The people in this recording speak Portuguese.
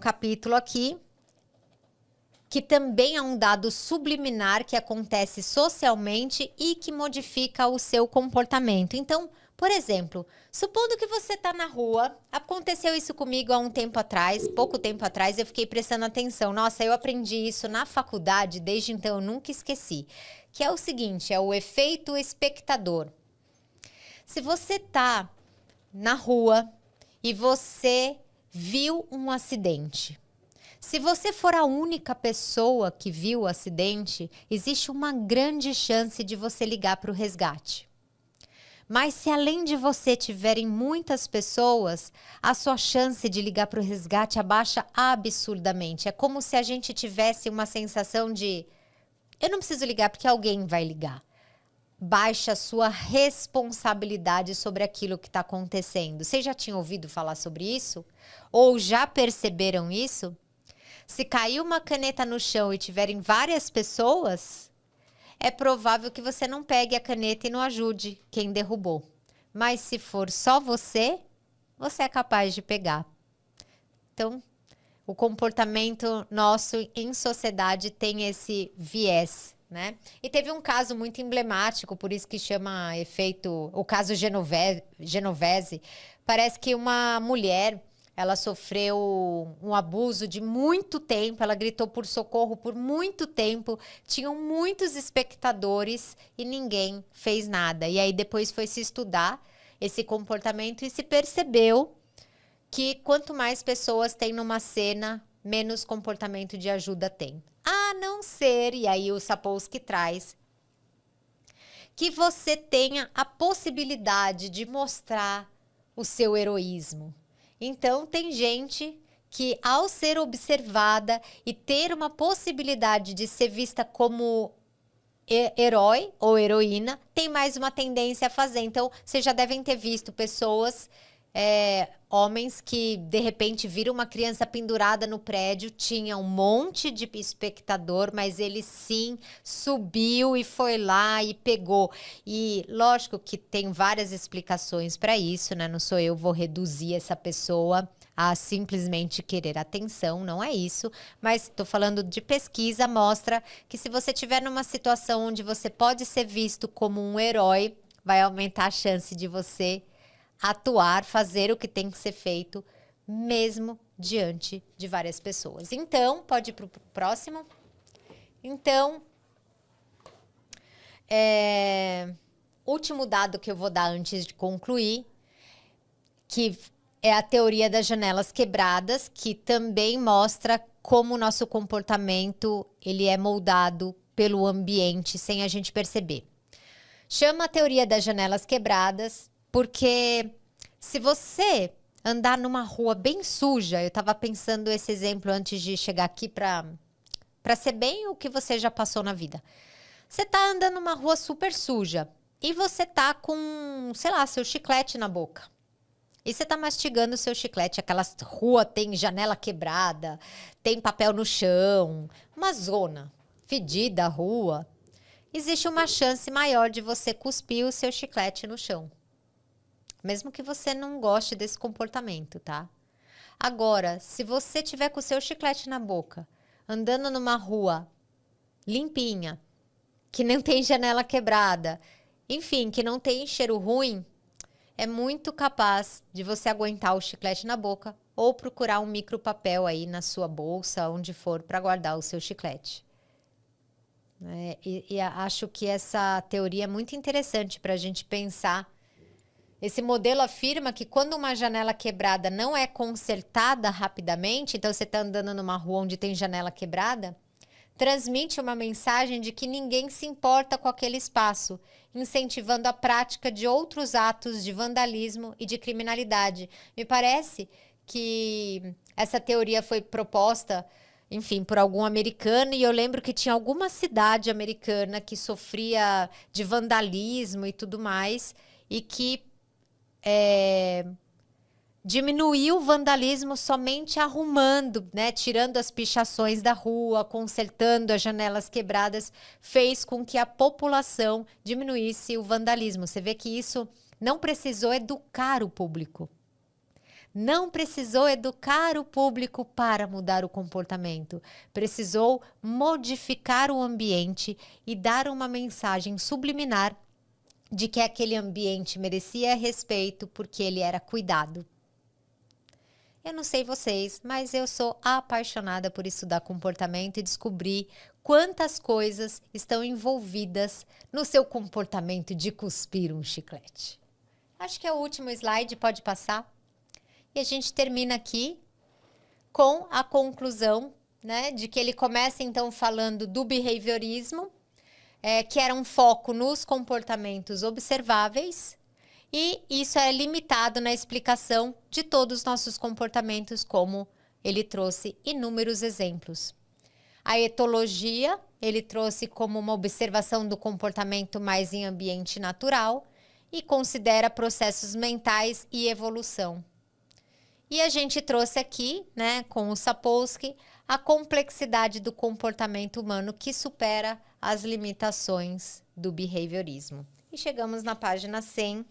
capítulo aqui, que também é um dado subliminar que acontece socialmente e que modifica o seu comportamento. Então, por exemplo, supondo que você está na rua, aconteceu isso comigo há um tempo atrás, pouco tempo atrás, eu fiquei prestando atenção. Nossa, eu aprendi isso na faculdade, desde então eu nunca esqueci. Que é o seguinte, é o efeito espectador. Se você está na rua e você viu um acidente, se você for a única pessoa que viu o acidente, existe uma grande chance de você ligar para o resgate. Mas se além de você tiverem muitas pessoas, a sua chance de ligar para o resgate abaixa absurdamente. É como se a gente tivesse uma sensação de eu não preciso ligar porque alguém vai ligar. Baixa a sua responsabilidade sobre aquilo que está acontecendo. Vocês já tinham ouvido falar sobre isso? Ou já perceberam isso? Se cair uma caneta no chão e tiverem várias pessoas, é provável que você não pegue a caneta e não ajude quem derrubou. Mas se for só você, você é capaz de pegar. Então, o comportamento nosso em sociedade tem esse viés, né? E teve um caso muito emblemático, por isso que chama efeito, o caso Genovese. Parece que uma mulher, ela sofreu um abuso de muito tempo, ela gritou por socorro por muito tempo, tinham muitos espectadores e ninguém fez nada. E aí depois foi se estudar esse comportamento e se percebeu que quanto mais pessoas tem numa cena, menos comportamento de ajuda tem. A não ser, e aí o Sapolsky traz, que você tenha a possibilidade de mostrar o seu heroísmo. Então, tem gente que, ao ser observada e ter uma possibilidade de ser vista como herói ou heroína, tem mais uma tendência a fazer. Então, vocês já devem ter visto pessoas, homens que, de repente, viram uma criança pendurada no prédio, tinha um monte de espectador, mas ele sim subiu e foi lá e pegou. E lógico que tem várias explicações para isso, né? Não sou eu, vou reduzir essa pessoa a simplesmente querer atenção, não é isso. Mas estou falando de pesquisa, mostra que se você estiver numa situação onde você pode ser visto como um herói, vai aumentar a chance de você atuar, fazer o que tem que ser feito, mesmo diante de várias pessoas. Então, pode ir para o próximo. Então, último dado que eu vou dar antes de concluir, que é a teoria das janelas quebradas, que também mostra como o nosso comportamento ele é moldado pelo ambiente sem a gente perceber. Chama a teoria das janelas quebradas porque se você andar numa rua bem suja, eu estava pensando esse exemplo antes de chegar aqui para ser bem o que você já passou na vida. Você está andando numa rua super suja e você está com, sei lá, seu chiclete na boca. E você está mastigando o seu chiclete, aquela rua tem janela quebrada, tem papel no chão, uma zona fedida a rua. Existe uma chance maior de você cuspir o seu chiclete no chão. Mesmo que você não goste desse comportamento, tá? Agora, se você tiver com o seu chiclete na boca, andando numa rua limpinha, que não tem janela quebrada, enfim, que não tem cheiro ruim, é muito capaz de você aguentar o chiclete na boca ou procurar um micropapel aí na sua bolsa, onde for, para guardar o seu chiclete. E acho que essa teoria é muito interessante para a gente pensar. Esse modelo afirma que quando uma janela quebrada não é consertada rapidamente, então você está andando numa rua onde tem janela quebrada, transmite uma mensagem de que ninguém se importa com aquele espaço, incentivando a prática de outros atos de vandalismo e de criminalidade. Me parece que essa teoria foi proposta, enfim, por algum americano, e eu lembro que tinha alguma cidade americana que sofria de vandalismo e tudo mais, e que diminuiu o vandalismo somente arrumando, né, tirando as pichações da rua, consertando as janelas quebradas, fez com que a população diminuísse o vandalismo. Você vê que isso não precisou educar o público. não precisou educar o público para mudar o comportamento, precisou modificar o ambiente e dar uma mensagem subliminar de que aquele ambiente merecia respeito porque ele era cuidado. Eu não sei vocês, mas eu sou apaixonada por estudar comportamento e descobrir quantas coisas estão envolvidas no seu comportamento de cuspir um chiclete. Acho que é o último slide, pode passar. E a gente termina aqui com a conclusão, né, de que ele começa então falando do behaviorismo, que era um foco nos comportamentos observáveis, e isso é limitado na explicação de todos os nossos comportamentos, como ele trouxe inúmeros exemplos. A etologia, ele trouxe como uma observação do comportamento mais em ambiente natural e considera processos mentais e evolução. E a gente trouxe aqui, né, com o Sapolsky, a complexidade do comportamento humano que supera as limitações do behaviorismo. E chegamos na página 100,